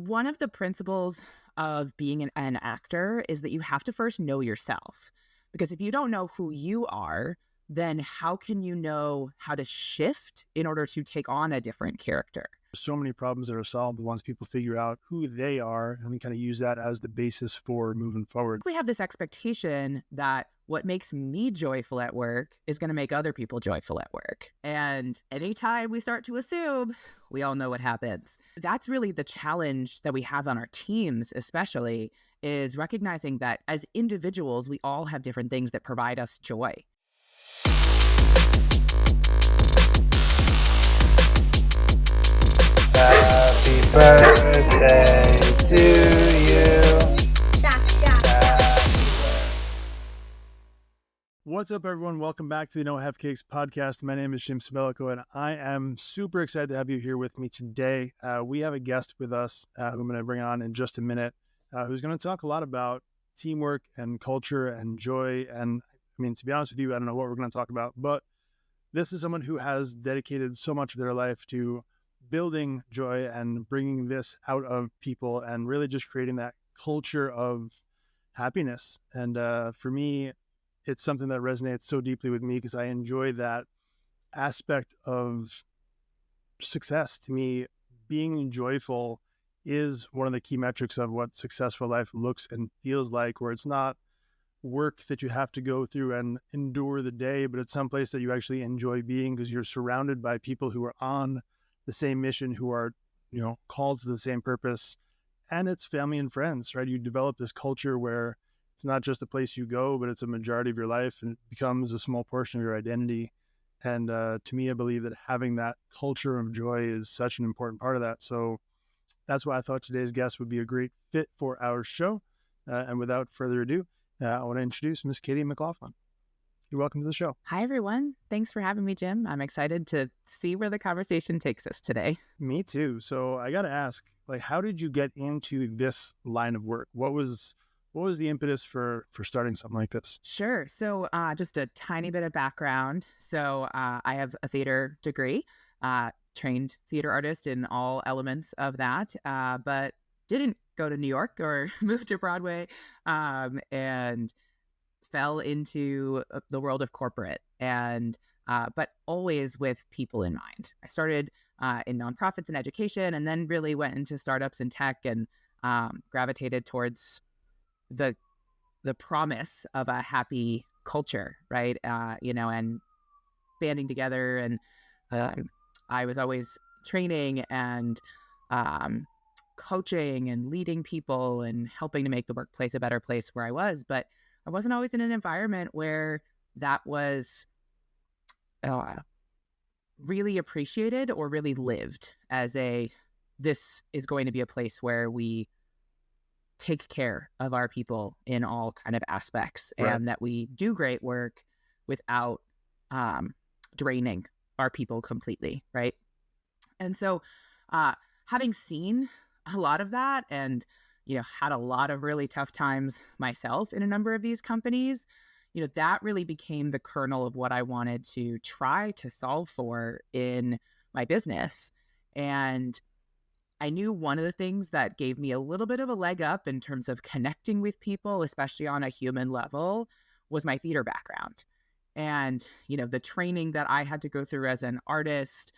one of the principles of being an actor is that you have to first know yourself. Because if you don't know who you are, then how can you know how to shift in order to take on a different character? So many problems that are solved once people figure out who they are and we kind of use that as the basis for moving forward. We have this expectation that what makes me joyful at work is going to make other people joyful at work. And anytime we start to assume, we all know what happens. That's really the challenge that we have on our teams, especially, is recognizing that as individuals, we all have different things that provide us joy. Happy birthday to you. What's up, everyone? Welcome back to the No Have Cakes podcast. My name is Jim Sabellico, and I am super excited to have you here with me today. We have a guest with us who I'm going to bring on in just a minute, who's going to talk a lot about teamwork and culture and joy. And I mean, to be honest with you, I don't know what we're going to talk about, but this is someone who has dedicated so much of their life to building joy and bringing this out of people and really just creating that culture of happiness. And for me, it's something that resonates so deeply with me because I enjoy that aspect of success. To me, being joyful is one of the key metrics of what successful life looks and feels like, where it's not work that you have to go through and endure the day, but it's someplace that you actually enjoy being because you're surrounded by people who are on the same mission, who are, called to the same purpose. And it's family and friends, right? You develop this culture where it's not just the place you go, but it's a majority of your life and it becomes a small portion of your identity. And to me, I believe that having that culture of joy is such an important part of that. So that's why I thought today's guest would be a great fit for our show. And without further ado, I want to introduce Miss Katie McLaughlin. You're welcome to the show. Hi, everyone. Thanks for having me, Jim. I'm excited to see where the conversation takes us today. Me too. So I got to ask, how did you get into this line of work? What was the impetus for starting something like this? Sure. So just a tiny bit of background. So I have a theater degree, trained theater artist in all elements of that, but didn't go to New York or move to Broadway, and fell into the world of corporate, and but always with people in mind. I started in nonprofits and education, and then really went into startups and tech, and gravitated towards the promise of a happy culture, right? And banding together. And I was always training and coaching and leading people and helping to make the workplace a better place where I was. But I wasn't always in an environment where that was really appreciated or really lived as this is going to be a place where we take care of our people in all kind of aspects, right, and that we do great work without draining our people completely, right? And so having seen a lot of that and, had a lot of really tough times myself in a number of these companies, that really became the kernel of what I wanted to try to solve for in my business. And I knew one of the things that gave me a little bit of a leg up in terms of connecting with people, especially on a human level, was my theater background. And, the training that I had to go through as an artist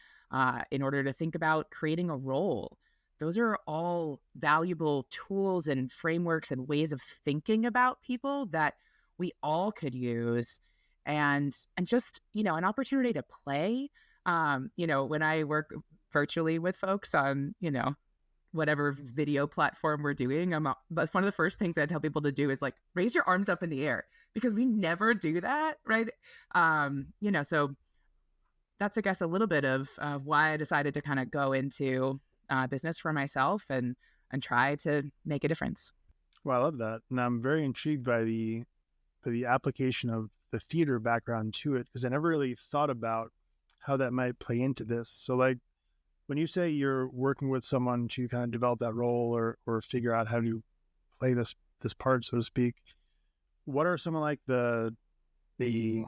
in order to think about creating a role. Those are all valuable tools and frameworks and ways of thinking about people that we all could use. And just, an opportunity to play. When I work virtually with folks on, whatever video platform we're doing, but one of the first things I tell people to do is raise your arms up in the air, because we never do that, right? So that's, I guess, a little bit of why I decided to kind of go into business for myself and try to make a difference. Well, I love that. And I'm very intrigued by the application of the theater background to it, because I never really thought about how that might play into this. So when you say you're working with someone to kind of develop that role or figure out how to play this part, so to speak, what are some of the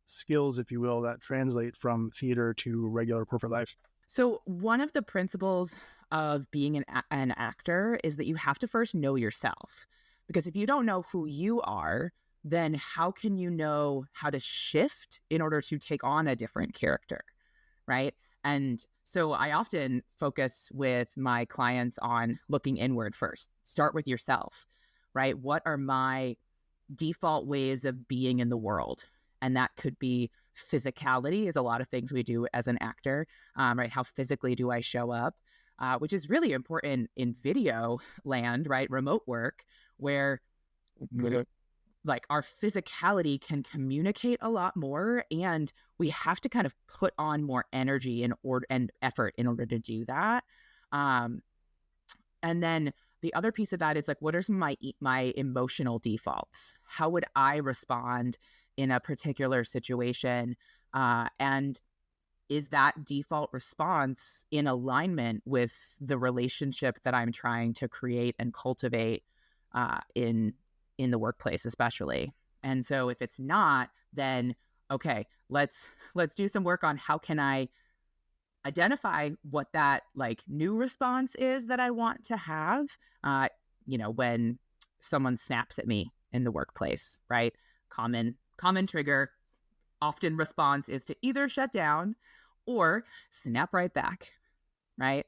skills, if you will, that translate from theater to regular corporate life? So one of the principles of being an actor is that you have to first know yourself. Because if you don't know who you are, then how can you know how to shift in order to take on a different character, right? And so I often focus with my clients on looking inward first. Start with yourself, right? What are my default ways of being in the world? And that could be physicality, is a lot of things we do as an actor, right? How physically do I show up? Which is really important in video land, right? Remote work, where like our physicality can communicate a lot more, and we have to kind of put on more energy and effort in order to do that. And then the other piece of that is like, what are some of my emotional defaults? How would I respond in a particular situation? And is that default response in alignment with the relationship that I'm trying to create and cultivate in the workplace, especially? And so if it's not, then okay, let's do some work on how can I identify what that like new response is that I want to have, when someone snaps at me in the workplace, right? Common trigger, often response is to either shut down or snap right back, right?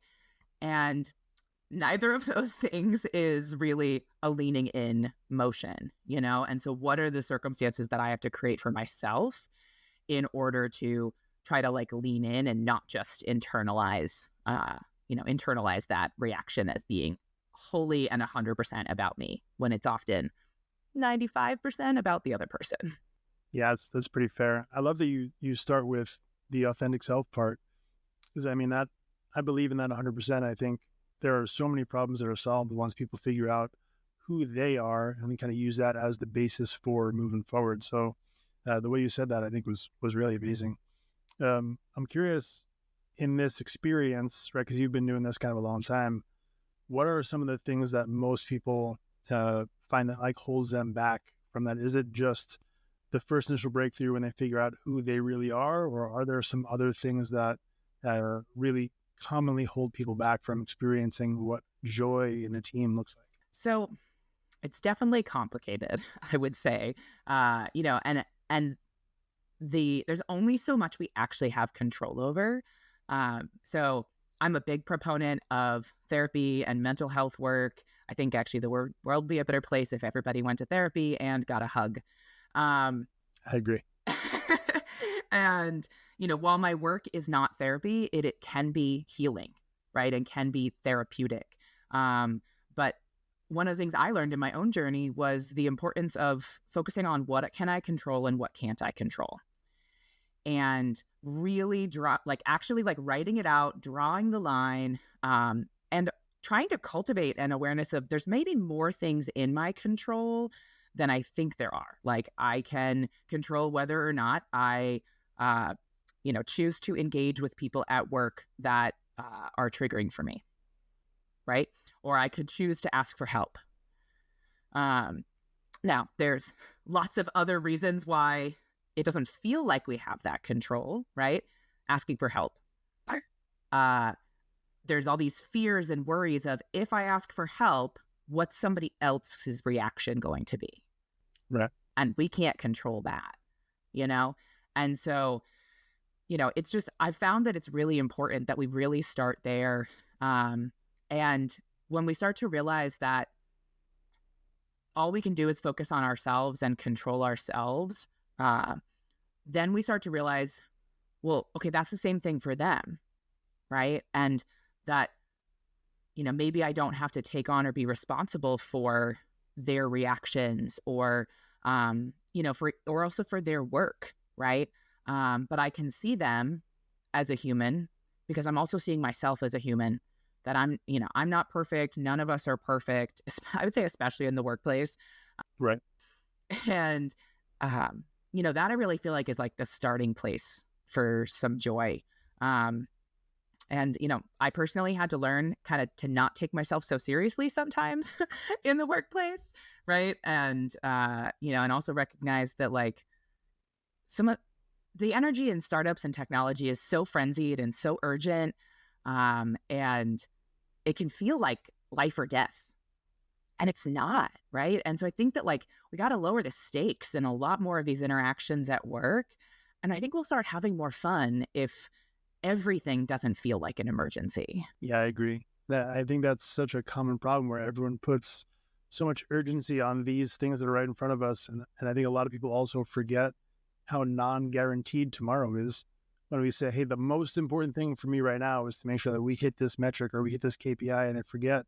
And neither of those things is really a leaning in motion, And so what are the circumstances that I have to create for myself in order to try to like lean in and not just internalize that reaction as being wholly and 100% about me, when it's often 95% about the other person. Yeah, that's pretty fair. I love that you start with the authentic self part, because that I believe in that 100%. I think there are so many problems that are solved once people figure out who they are and then kind of use that as the basis for moving forward. So the way you said that, I think was really amazing. I'm curious, in this experience, right, because you've been doing this kind of a long time, what are some of the things that most people find that like holds them back from that? Is it just the first initial breakthrough when they figure out who they really are, or are there some other things that really commonly hold people back from experiencing what joy in a team looks like? So it's definitely complicated, I would say, and there's only so much we actually have control over. So I'm a big proponent of therapy and mental health work. I think actually the world would be a better place if everybody went to therapy and got a hug. I agree. And, while my work is not therapy, it can be healing, right? And can be therapeutic. But one of the things I learned in my own journey was the importance of focusing on what can I control and what can't I control. And really actually writing it out, drawing the line, and trying to cultivate an awareness of there's maybe more things in my control than I think there are. Like I can control whether or not I, choose to engage with people at work that are triggering for me, right? Or I could choose to ask for help. Now, there's lots of other reasons why it doesn't feel like we have that control, right? Asking for help. There's all these fears and worries of, if I ask for help, what's somebody else's reaction going to be? Right. And we can't control that, And so, it's just, I've found that it's really important that we really start there. And when we start to realize that all we can do is focus on ourselves and control ourselves, then we start to realize, well, okay, that's the same thing for them, right? And that, maybe I don't have to take on or be responsible for their reactions or, or also for their work, right? But I can see them as a human because I'm also seeing myself as a human, that I'm not perfect. None of us are perfect. I would say, especially in the workplace. Right. And, that I really feel like is like the starting place for some joy. And, I personally had to learn kind of to not take myself so seriously sometimes in the workplace. Right. And, and also recognize that like some of the energy in startups and technology is so frenzied and so urgent. And it can feel like life or death. And it's not, right? And so I think that like we got to lower the stakes in a lot more of these interactions at work. And I think we'll start having more fun if everything doesn't feel like an emergency. Yeah, I agree. I think that's such a common problem where everyone puts so much urgency on these things that are right in front of us. And I think a lot of people also forget how non-guaranteed tomorrow is when we say, hey, the most important thing for me right now is to make sure that we hit this metric or we hit this KPI, and they forget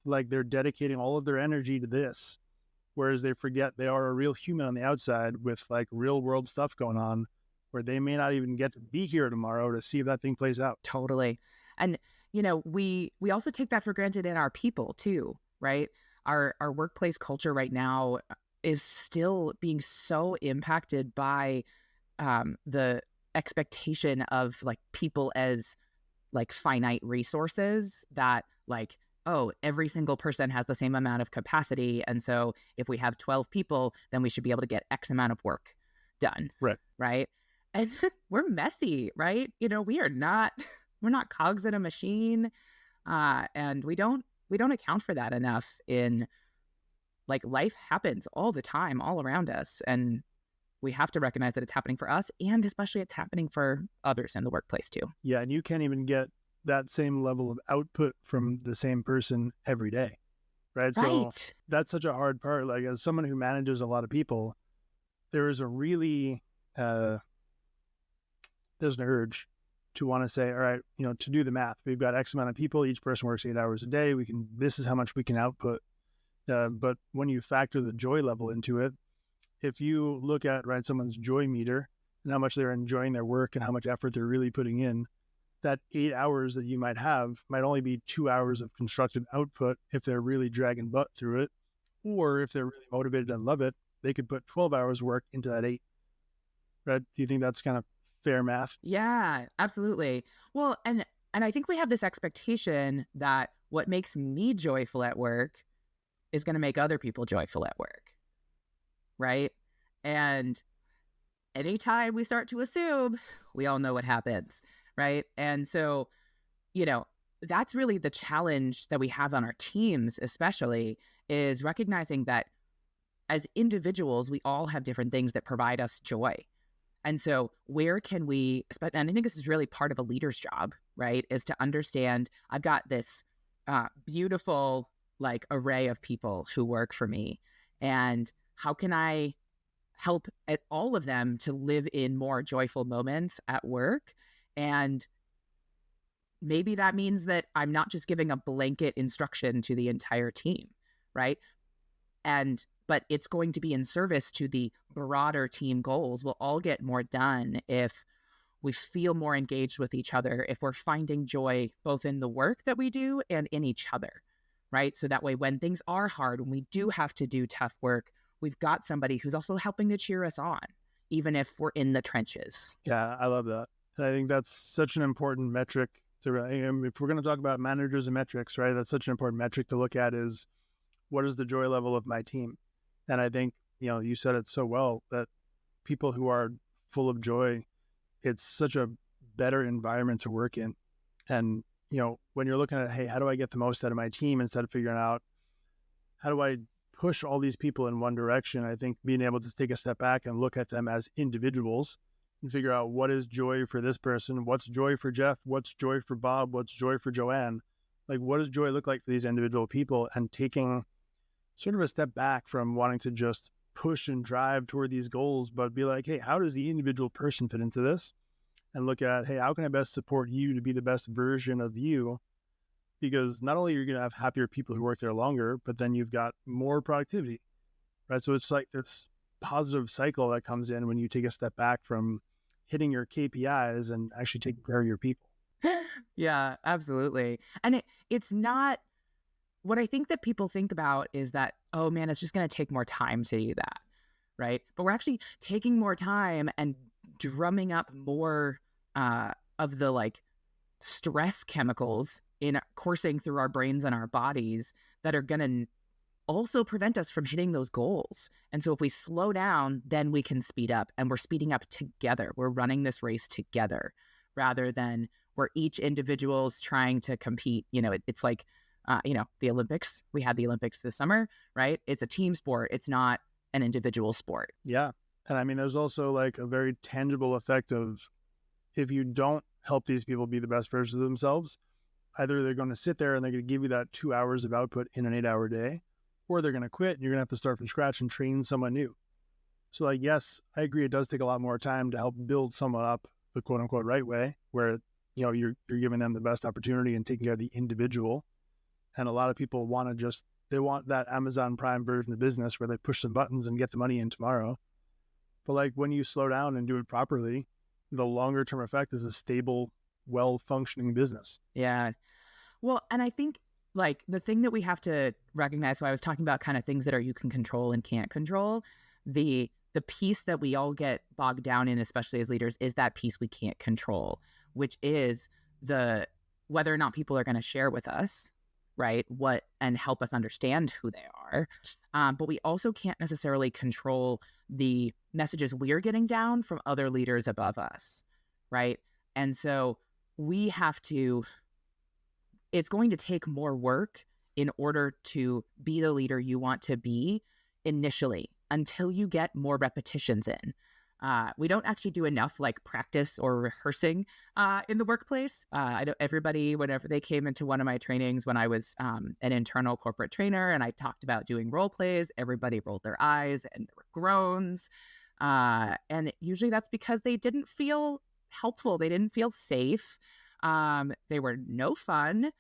like they're dedicating all of their energy to this, whereas they forget they are a real human on the outside with like real world stuff going on where they may not even get to be here tomorrow to see if that thing plays out. Totally. And, you know, we also take that for granted in our people too, right? Our workplace culture right now is still being so impacted by the expectation of like people as like finite resources that like, oh, every single person has the same amount of capacity. And so if we have 12 people, then we should be able to get X amount of work done. Right. Right. And we're messy, right? You know, we're not cogs in a machine. And we don't account for that enough in like life happens all the time, all around us. And we have to recognize that it's happening for us, and especially it's happening for others in the workplace too. Yeah. And you can't even get that same level of output from the same person every day. Right. So that's such a hard part. Like as someone who manages a lot of people, there is a really, there's an urge to want to say, all right, you know, to do the math, we've got X amount of people, each person works 8 hours a day. This is how much we can output. But when you factor the joy level into it, if you look at, right, someone's joy meter and how much they're enjoying their work and how much effort they're really putting in, that 8 hours that you might have might only be 2 hours of constructive output if they're really dragging butt through it. Or if they're really motivated and love it, they could put 12 hours work into that 8. Right? Do you think that's kind of fair math? Yeah, absolutely. Well, and I think we have this expectation that what makes me joyful at work is going to make other people joyful at work. Right? And anytime we start to assume, we all know what happens. Right? And so, you know, that's really the challenge that we have on our teams, especially, is recognizing that as individuals, we all have different things that provide us joy. And so where can we, and I think this is really part of a leader's job, right, is to understand I've got this beautiful like array of people who work for me, and how can I help all of them to live in more joyful moments at work? And maybe that means that I'm not just giving a blanket instruction to the entire team, right? But it's going to be in service to the broader team goals. We'll all get more done if we feel more engaged with each other, if we're finding joy both in the work that we do and in each other, right? So that way, when things are hard, when we do have to do tough work, we've got somebody who's also helping to cheer us on, even if we're in the trenches. Yeah, I love that. And I think that's such an important metric to, if we're going to talk about managers and metrics, right? That's such an important metric to look at is, what is the joy level of my team? And I think, you know, you said it so well that people who are full of joy, it's such a better environment to work in. And, you know, when you're looking at, hey, how do I get the most out of my team, instead of figuring out how do I push all these people in one direction, I think being able to take a step back and look at them as individuals and figure out what is joy for this person, what's joy for Jeff, what's joy for Bob, what's joy for Joanne, like what does joy look like for these individual people, and taking sort of a step back from wanting to just push and drive toward these goals, but be like, hey, how does the individual person fit into this? And look at, hey, how can I best support you to be the best version of you? Because not only are you going to have happier people who work there longer, but then you've got more productivity, right? So it's like this positive cycle that comes in when you take a step back from hitting your KPIs and actually taking care of your people. Yeah, absolutely. And it's not, what I think that people think about is that, oh man, it's just going to take more time to do that, right? But we're actually taking more time and drumming up more of the like stress chemicals in coursing through our brains and our bodies that are going to also prevent us from hitting those goals. And so if we slow down, then we can speed up, and we're speeding up together. We're running this race together, rather than we're each individuals trying to compete. It's like, the Olympics. We had the Olympics this summer, right? It's a team sport. It's not an individual sport. Yeah. And I mean, there's also like a very tangible effect of if you don't help these people be the best versions of themselves, either they're going to sit there and they're going to give you that 2 hours of output in an 8-hour day, or they're going to quit and you're going to have to start from scratch and train someone new. So like, yes, I agree. It does take a lot more time to help build someone up the quote unquote right way, where, you're giving them the best opportunity and taking care of the individual. And a lot of people they want that Amazon Prime version of business where they push some buttons and get the money in tomorrow. But like when you slow down and do it properly, the longer term effect is a stable, well-functioning business. Yeah. Well, and I think like the thing that we have to recognize, so I was talking about kind of things that you can control and can't control. The piece that we all get bogged down in, especially as leaders, is that piece we can't control, which is whether or not people are going to share with us, right? And help us understand who they are. But we also can't necessarily control the messages we're getting down from other leaders above us, right? And so it's going to take more work in order to be the leader you want to be initially, until you get more repetitions in. We don't actually do enough like practice or rehearsing in the workplace. I know everybody, whenever they came into one of my trainings when I was an internal corporate trainer and I talked about doing role plays, everybody rolled their eyes and there were groans. And usually that's because they didn't feel helpful. They didn't feel safe. They were no fun,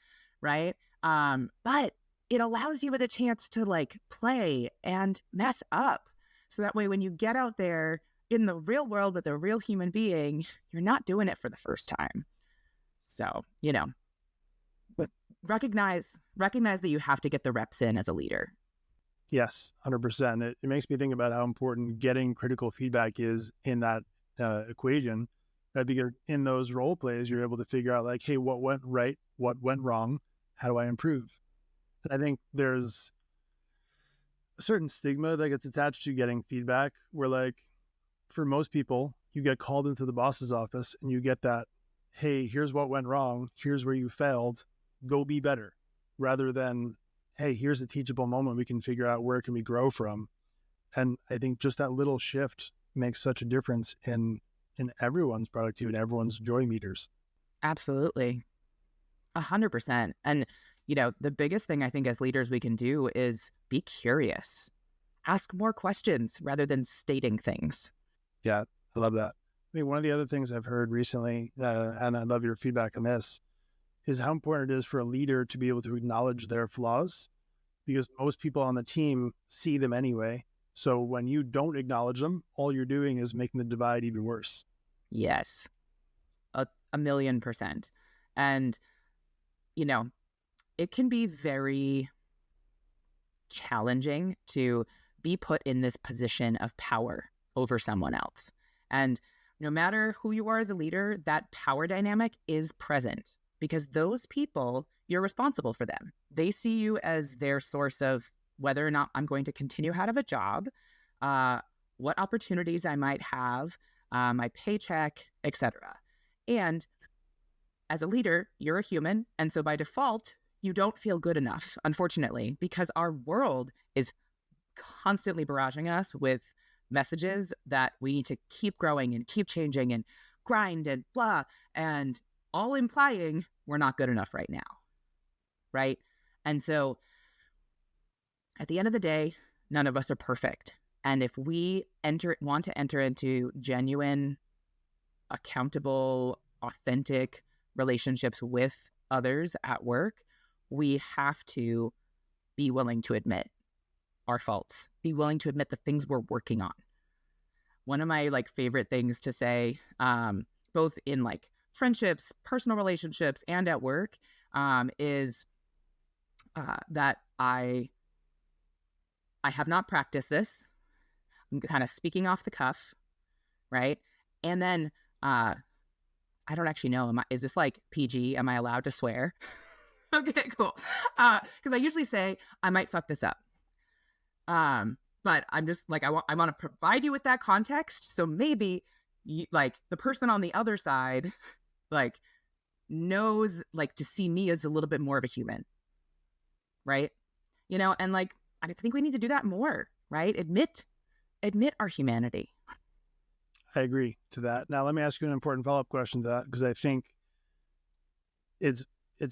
right? But it allows you the chance to like play and mess up. So that way, when you get out there in the real world with a real human being, you're not doing it for the first time. So, but recognize that you have to get the reps in as a leader. Yes, 100%. It makes me think about how important getting critical feedback is in that equation. Right? Because in those role plays, you're able to figure out like, hey, what went right? What went wrong? How do I improve? I think there's a certain stigma that gets attached to getting feedback where like, for most people, you get called into the boss's office and you get that, hey, here's what went wrong. Here's where you failed. Go be better. Rather than, hey, here's a teachable moment. We can figure out where can we grow from. And I think just that little shift makes such a difference in everyone's productivity, everyone's joy meters. Absolutely. 100%. And, the biggest thing I think as leaders we can do is be curious. Ask more questions rather than stating things. Yeah, I love that. I mean, one of the other things I've heard recently, and I love your feedback on this, is how important it is for a leader to be able to acknowledge their flaws, because most people on the team see them anyway. So when you don't acknowledge them, all you're doing is making the divide even worse. Yes, 1,000,000%. And, it can be very challenging to be put in this position of power over someone else. And no matter who you are as a leader, that power dynamic is present because those people, you're responsible for them. They see you as their source of whether or not I'm going to continue out of a job, what opportunities I might have, my paycheck, etc. And as a leader, you're a human. And so by default, you don't feel good enough, unfortunately, because our world is constantly barraging us with messages that we need to keep growing and keep changing and grind and blah, and all implying we're not good enough right now, right? And so at the end of the day, none of us are perfect. And if we want to enter into genuine, accountable, authentic relationships with others at work, we have to be willing to admit our faults, be willing to admit the things we're working on. One of my favorite things to say, both in friendships, personal relationships, and at work, is that I have not practiced this. I'm kind of speaking off the cuff, right? And then I don't actually know. Is this PG? Am I allowed to swear? Okay, cool. Because I usually say I might fuck this up. But I'm just I want to provide you with that context. So maybe the person on the other side, like knows like to see me as a little bit more of a human, right? And like I think we need to do that more, right? Admit our humanity. I agree to that. Now, let me ask you an important follow-up question to that, because I think it's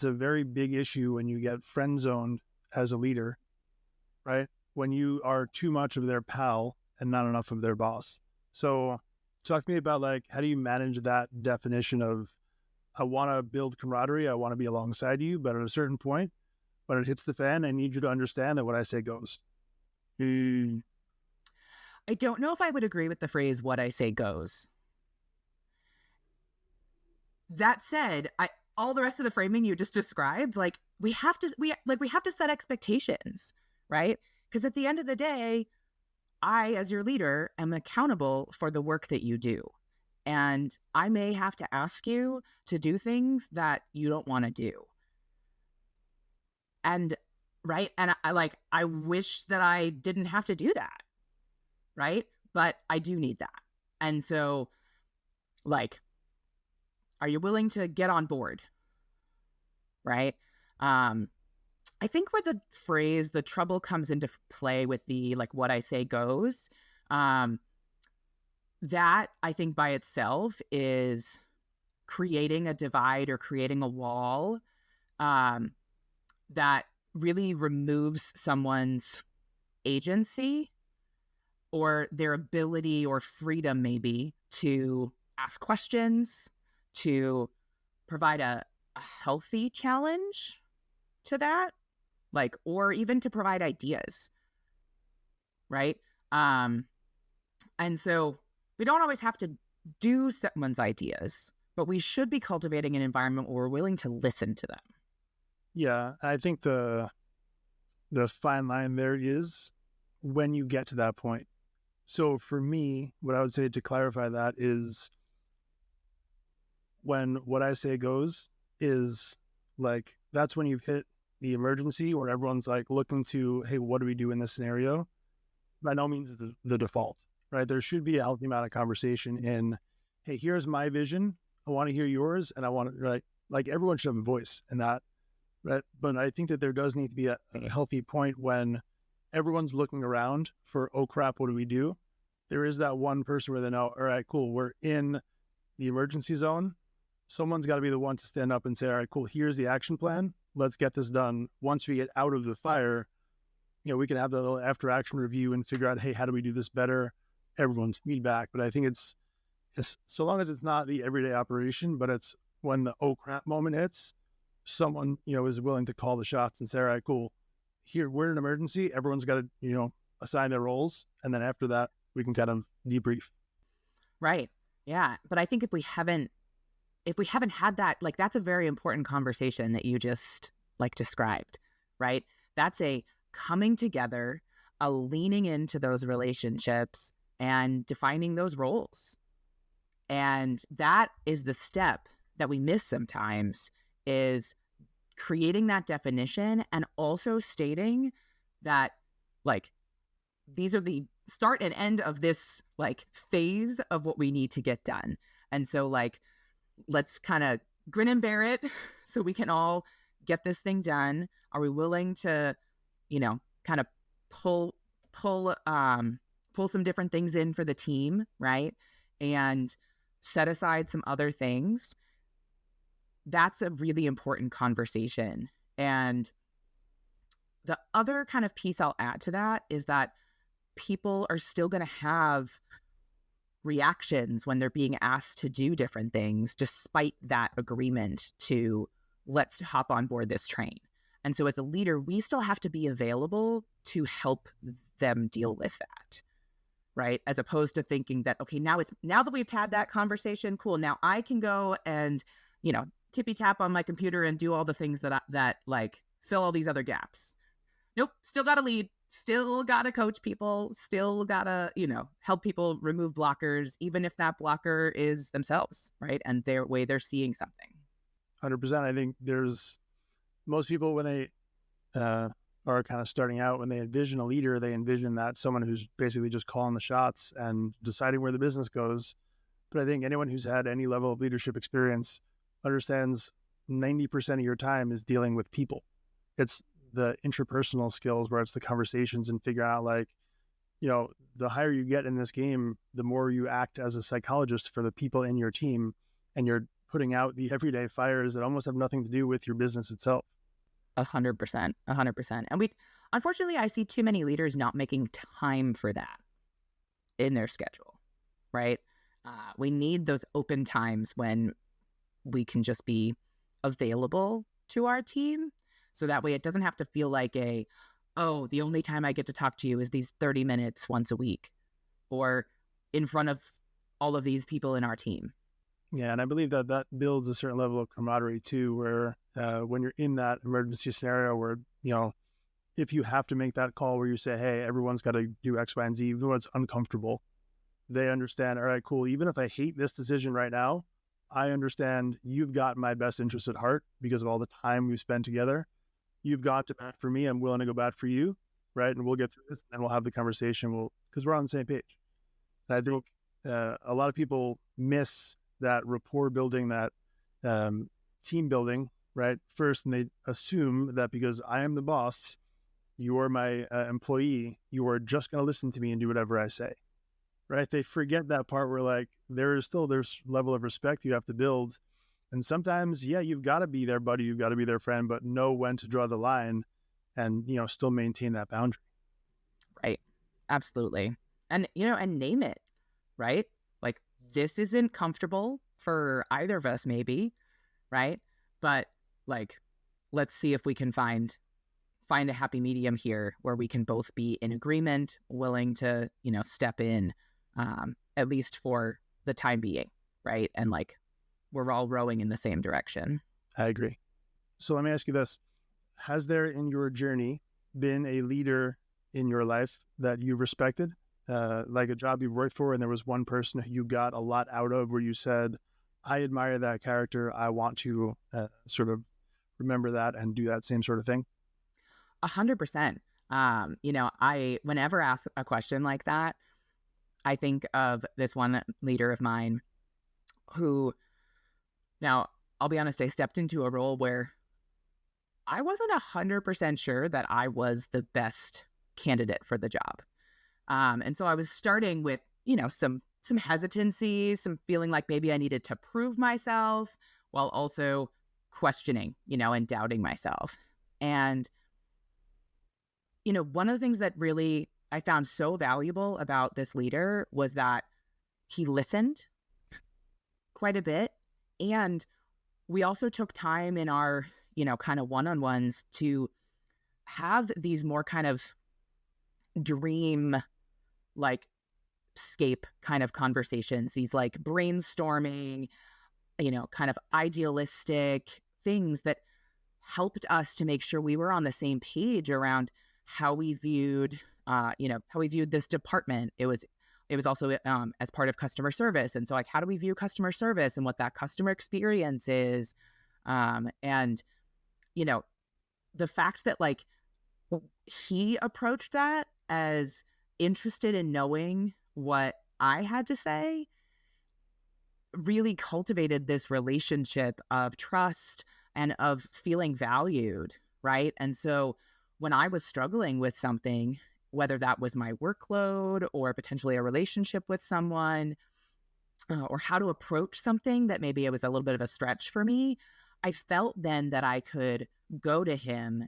a very big issue when you get friend zoned as a leader, right? When you are too much of their pal and not enough of their boss. So talk to me about like, how do you manage that definition of, I want to build camaraderie, I want to be alongside you, but at a certain point, when it hits the fan, I need you to understand that what I say goes. I don't know if I would agree with the phrase "what I say goes." That said, all the rest of the framing you just described, like we have to set expectations, right? Because at the end of the day, I, as your leader, am accountable for the work that you do. And I may have to ask you to do things that you don't want to do. And right. And I wish that I didn't have to do that. Right. But I do need that. And so, like, are you willing to get on board? Right. I think where the phrase, the trouble comes into play with the, like, what I say goes, that I think by itself is creating a divide or creating a wall that really removes someone's agency or their ability or freedom maybe to ask questions, to provide a healthy challenge to that, like, or even to provide ideas, right? And so we don't always have to do someone's ideas, but we should be cultivating an environment where we're willing to listen to them. Yeah, I think the fine line there is when you get to that point. So for me, what I would say to clarify that is when what I say goes is like, that's when you've hit the emergency where everyone's like looking to, hey, what do we do in this scenario? By no means the default, right? There should be a healthy amount of conversation in, hey, here's my vision. I want to hear yours. And I want to, right? Like everyone should have a voice in that, right? But I think that there does need to be a healthy point when everyone's looking around for, oh crap, what do we do? There is that one person where they know, all right, cool, we're in the emergency zone. Someone's got to be the one to stand up and say, all right, cool, here's the action plan. Let's get this done. Once we get out of the fire, we can have the little after action review and figure out, hey, how do we do this better? Everyone's feedback. But I think it's so long as it's not the everyday operation, but it's when the oh crap moment hits, someone, is willing to call the shots and say, all right, cool, here, we're in an emergency. Everyone's got to, assign their roles. And then after that, we can kind of debrief. Right. Yeah. But I think if we haven't had that, like, that's a very important conversation that you just like described, right? That's a coming together, a leaning into those relationships and defining those roles. And that is the step that we miss sometimes, is creating that definition and also stating that, like, these are the start and end of this, like, phase of what we need to get done. And so, like, let's kind of grin and bear it so we can all get this thing done. Are we willing to, kind of pull some different things in for the team, right? And set aside some other things. That's a really important conversation. And the other kind of piece I'll add to that is that people are still going to have reactions when they're being asked to do different things, despite that agreement to, let's hop on board this train. And so as a leader, we still have to be available to help them deal with that, right? As opposed to thinking that, okay, now that we've had that conversation, cool, now I can go and, tippy tap on my computer and do all the things that like fill all these other gaps. Nope, still got to lead, still got to coach people, still got to, help people remove blockers, even if that blocker is themselves, right? And their way they're seeing something. 100%. I think most people, when they are kind of starting out, when they envision a leader, they envision that someone who's basically just calling the shots and deciding where the business goes. But I think anyone who's had any level of leadership experience understands 90% of your time is dealing with people. It's the interpersonal skills where it's the conversations and figuring out like, the higher you get in this game, the more you act as a psychologist for the people in your team, and you're putting out the everyday fires that almost have nothing to do with your business itself. 100%, 100%. And unfortunately, I see too many leaders not making time for that in their schedule, right? We need those open times when we can just be available to our team. So that way it doesn't have to feel like the only time I get to talk to you is these 30 minutes once a week or in front of all of these people in our team. Yeah, and I believe that builds a certain level of camaraderie too, where when you're in that emergency scenario where, if you have to make that call where you say, hey, everyone's got to do X, Y, and Z, even though it's uncomfortable, they understand, all right, cool. Even if I hate this decision right now, I understand you've got my best interest at heart because of all the time we've spent together. You've got to bat for me. I'm willing to go bat for you, right? And we'll get through this and we'll have the conversation because we're on the same page. And I think a lot of people miss that rapport building, that team building, right? First, and they assume that because I am the boss, you are my employee, you are just going to listen to me and do whatever I say, right? They forget that part where like there's level of respect you have to build. And sometimes, yeah, you've got to be their buddy, you've got to be their friend, but know when to draw the line and, still maintain that boundary. Right. Absolutely. And, and name it, right? Like, this isn't comfortable for either of us, maybe, right? But like, let's see if we can find a happy medium here where we can both be in agreement, willing to, step in, at least for the time being, right? And like, we're all rowing in the same direction. I agree. So let me ask you this. Has there in your journey been a leader in your life that you respected? Like a job you worked for and there was one person who you got a lot out of where you said, I admire that character. I want to sort of remember that and do that same sort of thing? 100%. I whenever asked a question like that, I think of this one leader of mine who, now, I'll be honest, I stepped into a role where I wasn't 100% sure that I was the best candidate for the job. And so I was starting with, some hesitancy, some feeling like maybe I needed to prove myself while also questioning, and doubting myself. And, one of the things that really I found so valuable about this leader was that he listened quite a bit. And we also took time in our, kind of one-on-ones to have these more kind of dream, like scape kind of conversations, these like brainstorming, kind of idealistic things that helped us to make sure we were on the same page around how we viewed, this department. It was also as part of customer service. And so like, how do we view customer service and what that customer experience is? And, the fact that like he approached that as interested in knowing what I had to say really cultivated this relationship of trust and of feeling valued, right? And so when I was struggling with something, whether that was my workload or potentially a relationship with someone, or how to approach something that maybe it was a little bit of a stretch for me, I felt then that I could go to him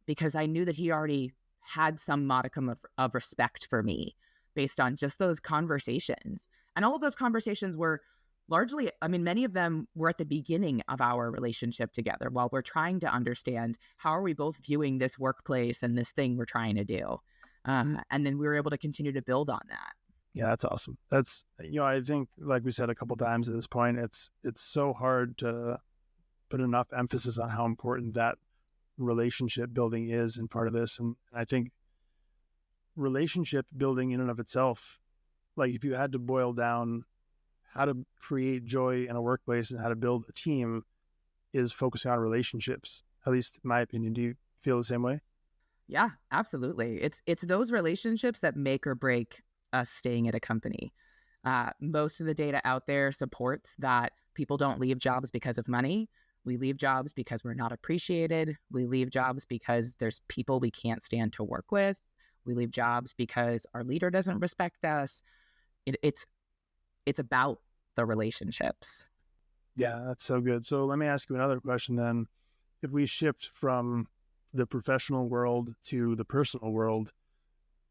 because I knew that he already had some modicum of respect for me based on just those conversations. And all of those conversations were largely, many of them were at the beginning of our relationship together while we're trying to understand how are we both viewing this workplace and this thing we're trying to do. And then we were able to continue to build on that. Yeah, that's awesome. That's, I think, like we said a couple times at this point, it's so hard to put enough emphasis on how important that relationship building is in part of this. And I think relationship building in and of itself, like if you had to boil down how to create joy in a workplace and how to build a team, is focusing on relationships, at least in my opinion. Do you feel the same way? Yeah, absolutely. It's those relationships that make or break us staying at a company. Most of the data out there supports that people don't leave jobs because of money. We leave jobs because we're not appreciated. We leave jobs because there's people we can't stand to work with. We leave jobs because our leader doesn't respect us. It's about the relationships. Yeah, that's so good. So let me ask you another question then. If we shift from the professional world to the personal world,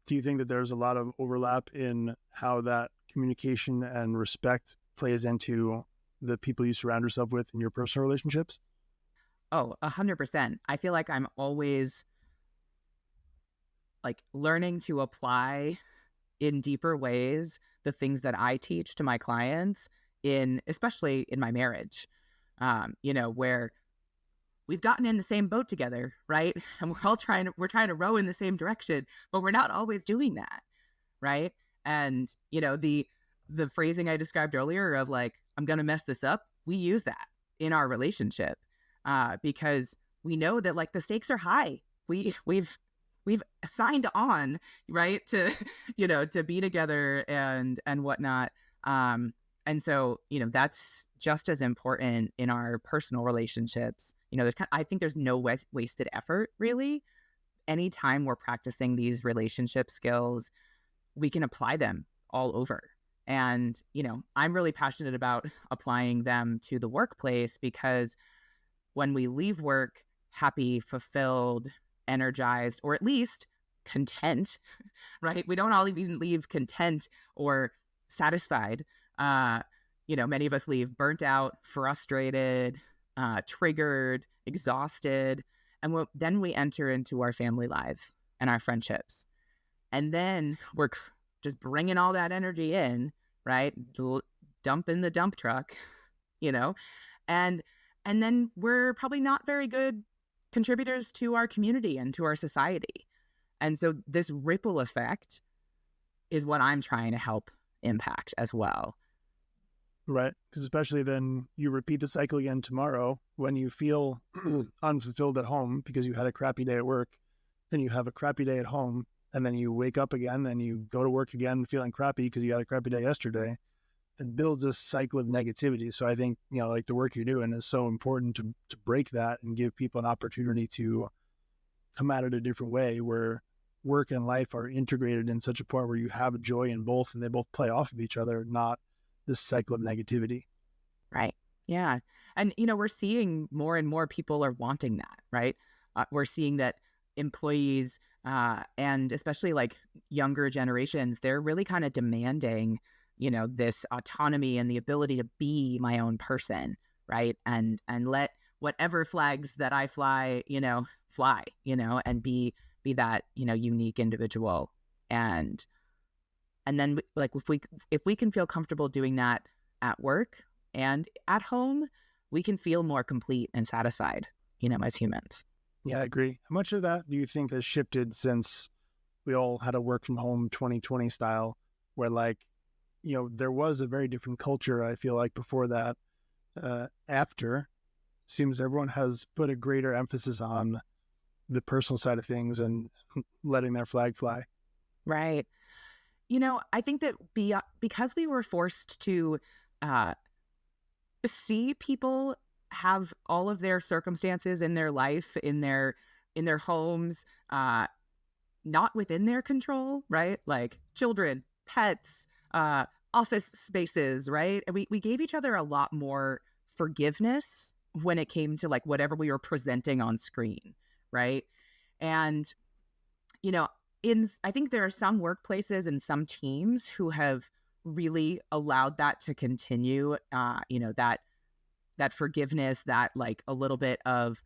do you think that there's a lot of overlap in how that communication and respect plays into the people you surround yourself with in your personal relationships? Oh, 100%. I feel like I'm always like learning to apply in deeper ways the things that I teach to my clients especially in my marriage, where we've gotten in the same boat together, right? And we're trying to row in the same direction, but we're not always doing that, right? And, the phrasing I described earlier of like, I'm going to mess this up. We use that in our relationship because we know that like the stakes are high. We've signed on, right, to to be together and whatnot. And so that's just as important in our personal relationships. I think there's no wasted effort really. Anytime we're practicing these relationship skills, we can apply them all over. And I'm really passionate about applying them to the workplace because when we leave work happy, fulfilled, energized, or at least content, right? We don't all even leave content or satisfied. Many of us leave burnt out, frustrated, triggered, exhausted. And then we enter into our family lives and our friendships. And then we're just bringing all that energy in, right? Dump in the dump truck, and then we're probably not very good contributors to our community and to our society. And so this ripple effect is what I'm trying to help impact as well. Right. Because especially then you repeat the cycle again tomorrow when you feel unfulfilled at home because you had a crappy day at work, then you have a crappy day at home, and then you wake up again and you go to work again feeling crappy because you had a crappy day yesterday. It builds a cycle of negativity. So I think, like the work you're doing is so important to break that and give people an opportunity to come at it a different way where work and life are integrated in such a point where you have joy in both and they both play off of each other, not this cycle of negativity. Right. Yeah. And, we're seeing more and more people are wanting that, right? We're seeing that employees and especially like younger generations, they're really kind of demanding, this autonomy and the ability to be my own person, right? And let whatever flags that I fly, fly, and be that, unique individual. And then like if we can feel comfortable doing that at work and at home, we can feel more complete and satisfied, as humans. Yeah, I agree. How much of that do you think has shifted since we all had a work from home 2020 style where there was a very different culture, I feel like, before that. After, seems everyone has put a greater emphasis on the personal side of things and letting their flag fly. Right. I think that because we were forced to see people have all of their circumstances in their life, in their homes, not within their control, right? Like children, pets, office spaces, right? And we gave each other a lot more forgiveness when it came to like whatever we were presenting on screen, right? And, I think there are some workplaces and some teams who have really allowed that to continue, that forgiveness, that like a little bit of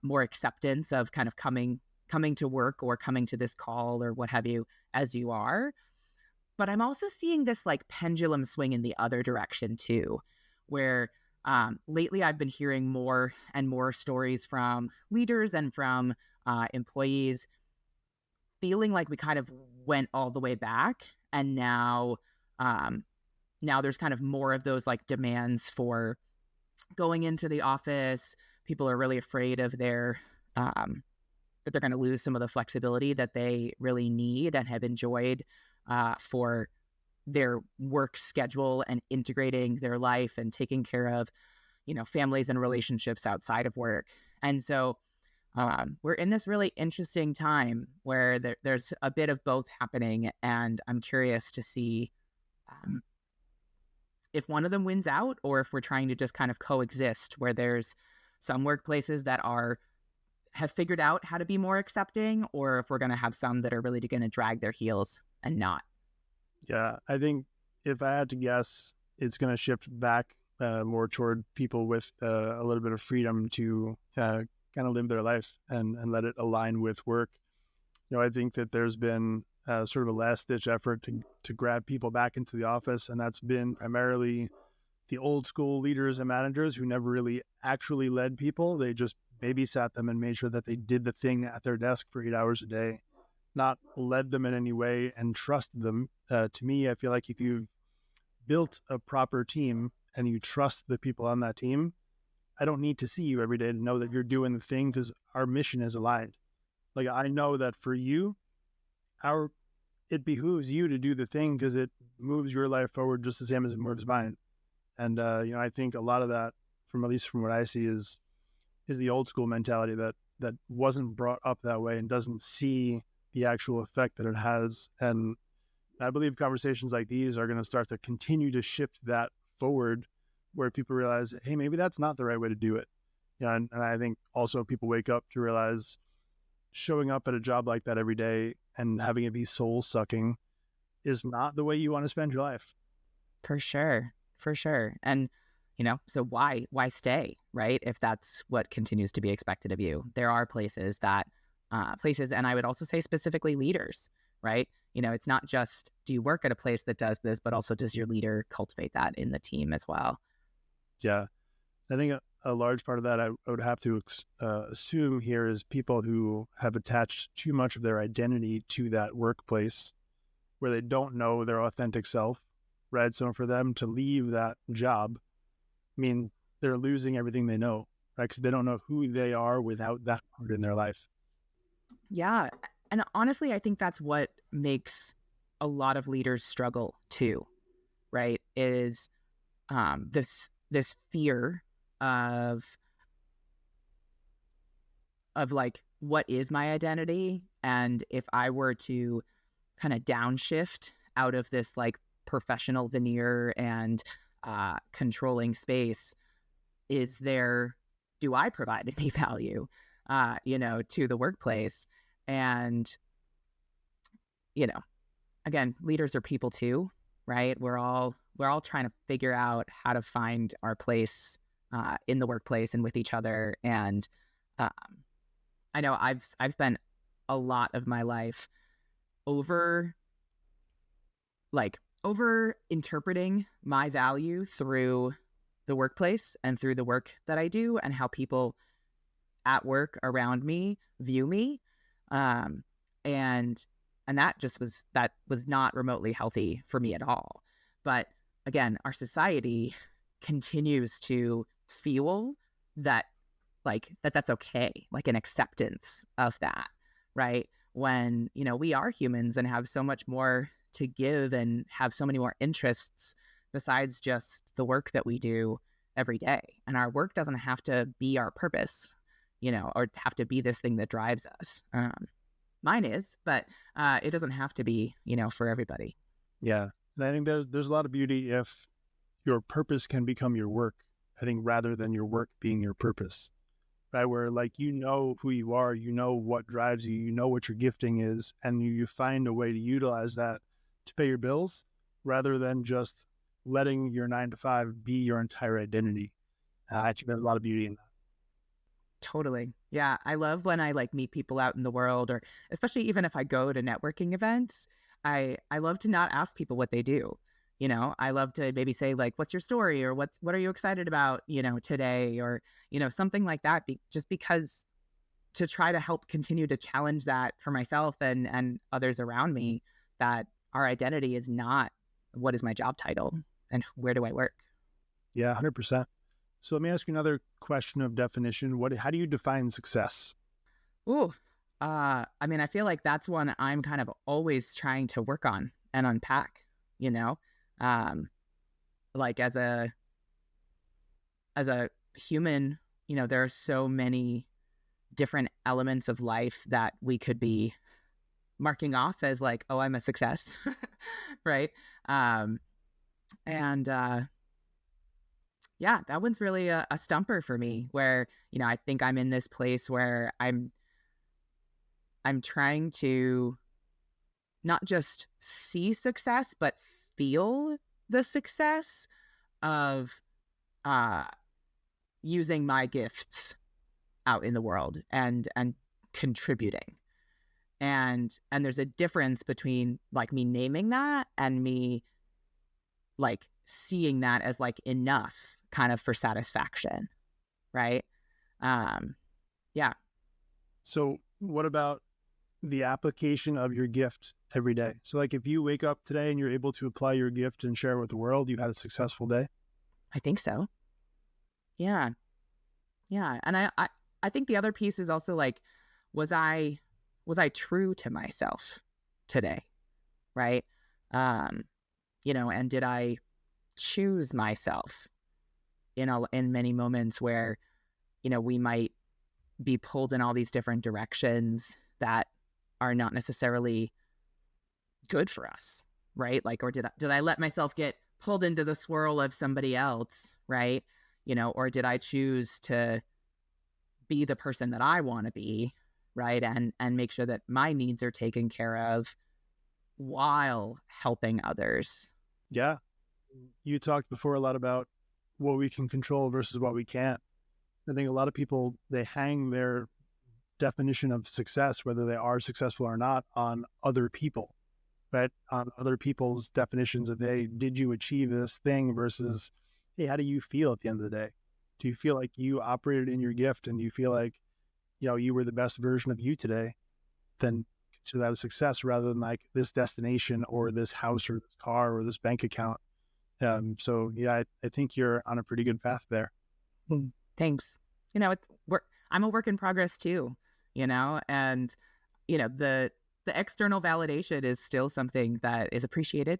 more acceptance of kind of coming to work or coming to this call or what have you as you are. But I'm also seeing this like pendulum swing in the other direction too, where lately I've been hearing more and more stories from leaders and from employees feeling like we kind of went all the way back. And now there's kind of more of those like demands for going into the office. People are really afraid of that they're going to lose some of the flexibility that they really need and have enjoyed for their work schedule and integrating their life and taking care of, families and relationships outside of work. And so we're in this really interesting time where there's a bit of both happening. And I'm curious to see if one of them wins out, or if we're trying to just kind of coexist, where there's some workplaces that have figured out how to be more accepting, or if we're going to have some that are really going to drag their heels and not. Yeah, I think if I had to guess, it's going to shift back more toward people with a little bit of freedom to kind of live their life and let it align with work. I think that there's been sort of a last-ditch effort to grab people back into the office, and that's been primarily the old school leaders and managers who never really actually led people. They just babysat them and made sure that they did the thing at their desk for 8 hours a day, not led them in any way and trusted them. To me, I feel like if you've built a proper team and you trust the people on that team, I don't need to see you every day to know that you're doing the thing, because our mission is aligned. Like, I know that for you, it behooves you to do the thing because it moves your life forward just the same as it moves mine. And, I think a lot of that, at least from what I see, is the old school mentality that wasn't brought up that way and doesn't see the actual effect that it has. And I believe conversations like these are going to start to continue to shift that forward, where people realize, hey, maybe that's not the right way to do it. And I think also people wake up to realize showing up at a job like that every day and having it be soul sucking is not the way you want to spend your life. For sure. And, so why stay, right? If that's what continues to be expected of you. There are places, and I would also say specifically leaders, right? It's not just, do you work at a place that does this, but also does your leader cultivate that in the team as well? Yeah. I think a large part of that I would have to assume here is people who have attached too much of their identity to that workplace, where they don't know their authentic self, right? So for them to leave that job means they're losing everything they know, right? Because they don't know who they are without that part in their life. Yeah. And honestly, I think that's what makes a lot of leaders struggle too, right? Is this fear of like, what is my identity? And if I were to kind of downshift out of this like professional veneer and controlling space, do I provide any value, to the workplace? And, again, leaders are people too, right? We're all trying to figure out how to find our place in the workplace and with each other. And I know I've spent a lot of my life over interpreting my value through the workplace and through the work that I do and how people at work around me view me. And that was not remotely healthy for me at all. But again, our society continues to fuel that, that's okay, like an acceptance of that, right? When, we are humans and have so much more to give and have so many more interests besides just the work that we do every day. And our work doesn't have to be our purpose, or have to be this thing that drives us. Mine is, but it doesn't have to be, for everybody. Yeah. And I think there's a lot of beauty if your purpose can become your work, I think, rather than your work being your purpose, right? Where who you are, what drives you, what your gifting is, and you find a way to utilize that to pay your bills rather than just letting your 9-to-5 be your entire identity. I think there's a lot of beauty in that. Totally. Yeah. I love when I meet people out in the world, or especially even if I go to networking events, I love to not ask people what they do. I love to maybe say what's your story, or what are you excited about, today, or, something like that, just because to try to help continue to challenge that for myself and others around me, that our identity is not what is my job title and where do I work? Yeah, 100%. So let me ask you another question of definition. How do you define success? Ooh, I feel like that's one I'm kind of always trying to work on and unpack. you know, like as a human, you know, there are so many different elements of life that we could be marking off as like, oh, I'm a success, right? And yeah, that one's really a stumper for me, where, you know, I think I'm in this place where I'm trying to not just see success, but feel the success of using my gifts out in the world and contributing. And there's a difference between like me naming that and me like seeing that as like enough kind of for satisfaction, right? Yeah. So what about the application of your gift every day? So like if you wake up today and you're able to apply your gift and share it with the world, you had a successful day? I think so. Yeah. And I think the other piece is also like, was I true to myself today? Right. You know, and did I choose myself in many moments where, you know, we might be pulled in all these different directions that are not necessarily good for us, right? Like, or did I let myself get pulled into the swirl of somebody else, right? You know, or did I choose to be the person that I want to be, right? And make sure that my needs are taken care of while helping others. Yeah. You talked before a lot about what we can control versus what we can't. I think a lot of people, they hang their definition of success, whether they are successful or not, on other people, right? On other people's definitions of, hey, did you achieve this thing versus, hey, how do you feel at the end of the day? Do you feel like you operated in your gift and you feel like, you know, you were the best version of you today? Then consider that a success rather than like this destination or this house or this car or this bank account. So yeah, I think you're on a pretty good path there. Thanks. You know, I'm a work in progress too, you know, and, you know, the external validation is still something that is appreciated,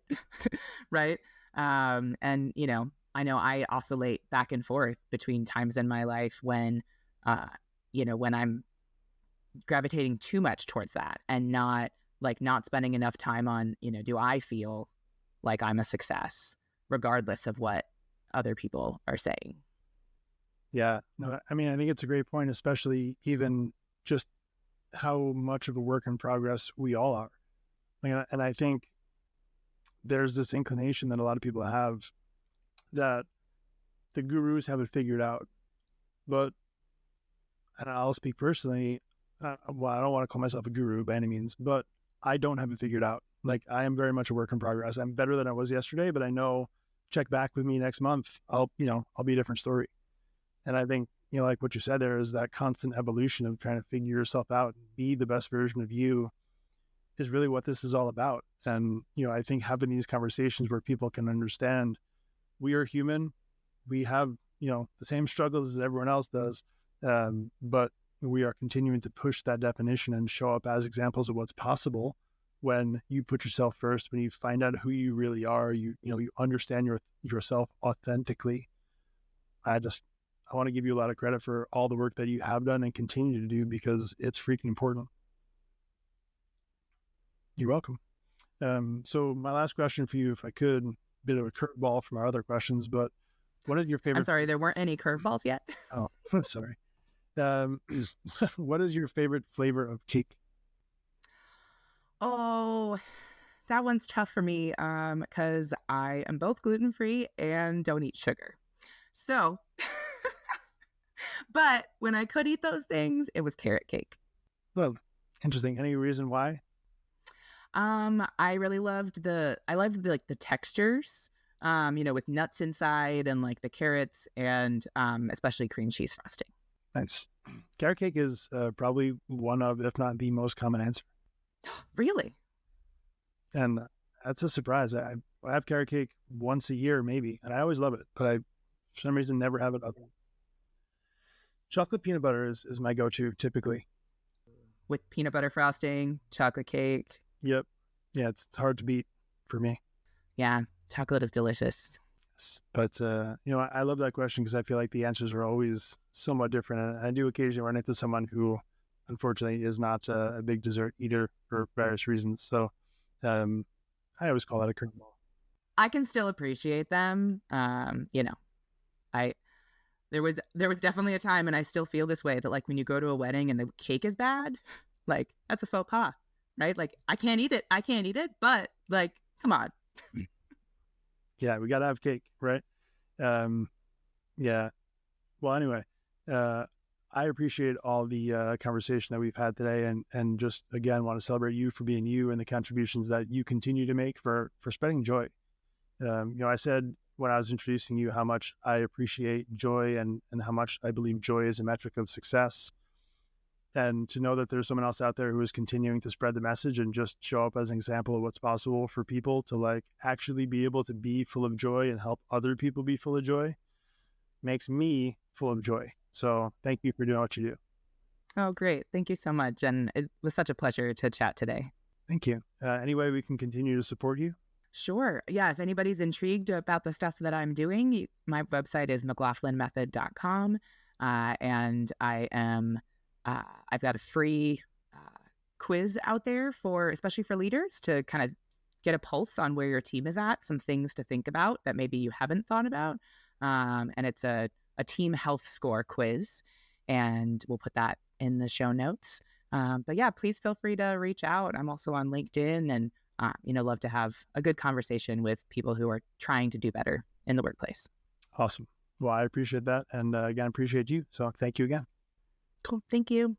right? And, you know I oscillate back and forth between times in my life when, you know, when I'm gravitating too much towards that and not spending enough time on, you know, do I feel like I'm a success regardless of what other people are saying? Yeah, no, I mean, I think it's a great point, especially even just how much of a work in progress we all are. And I think there's this inclination that a lot of people have that the gurus have it figured out. But, and I'll speak personally, well, I don't want to call myself a guru by any means, but I don't have it figured out. Like, I am very much a work in progress. I'm better than I was yesterday, but I know, check back with me next month, I'll be a different story. And I think, you know, like what you said, there is that constant evolution of trying to figure yourself out, be the best version of you is really what this is all about. And, you know, I think having these conversations where people can understand we are human, we have, you know, the same struggles as everyone else does, but we are continuing to push that definition and show up as examples of what's possible when you put yourself first, when you find out who you really are, you understand yourself authentically. I want to give you a lot of credit for all the work that you have done and continue to do, because it's freaking important. You're welcome. So my last question for you, if I could, bit of a curveball from our other questions, but what is your favorite? I'm sorry, there weren't any curveballs yet. Oh, sorry. What is your favorite flavor of cake? Oh, that one's tough for me because I am both gluten-free and don't eat sugar. So, but when I could eat those things, it was carrot cake. Well, interesting. Any reason why? I really loved the textures, you know, with nuts inside and like the carrots and especially cream cheese frosting. Nice. Carrot cake is probably one of, if not the most common answer. Really? And that's a surprise. I have carrot cake once a year, maybe, and I always love it, but I, for some reason, never have it other. Chocolate peanut butter is my go-to typically. With peanut butter frosting, chocolate cake. Yep. Yeah, it's hard to beat for me. Yeah, chocolate is delicious. But, I love that question because I feel like the answers are always somewhat different. And I do occasionally run into someone who, unfortunately, is not a big dessert eater for various reasons. So I always call that a curveball. I can still appreciate them. I there was definitely a time, and I still feel this way, that like when you go to a wedding and the cake is bad, like that's a faux pas, right? Like I can't eat it, but like, come on. Yeah, we got to have cake, right? Yeah. Well, anyway, I appreciate all the conversation that we've had today, and just again want to celebrate you for being you and the contributions that you continue to make for spreading joy. I said when I was introducing you how much I appreciate joy and how much I believe joy is a metric of success. And to know that there's someone else out there who is continuing to spread the message and just show up as an example of what's possible for people to like actually be able to be full of joy and help other people be full of joy makes me full of joy. So thank you for doing what you do. Oh, great. Thank you so much. And it was such a pleasure to chat today. Thank you. Any way we can continue to support you? Sure. Yeah. If anybody's intrigued about the stuff that I'm doing, my website is McLaughlinMethod.com. And I've got a free quiz out there especially for leaders, to kind of get a pulse on where your team is at, some things to think about that maybe you haven't thought about. And it's a team health score quiz, and we'll put that in the show notes. But yeah, please feel free to reach out. I'm also on LinkedIn, and love to have a good conversation with people who are trying to do better in the workplace. Awesome. Well, I appreciate that. And again, appreciate you. So thank you again. Cool. Thank you.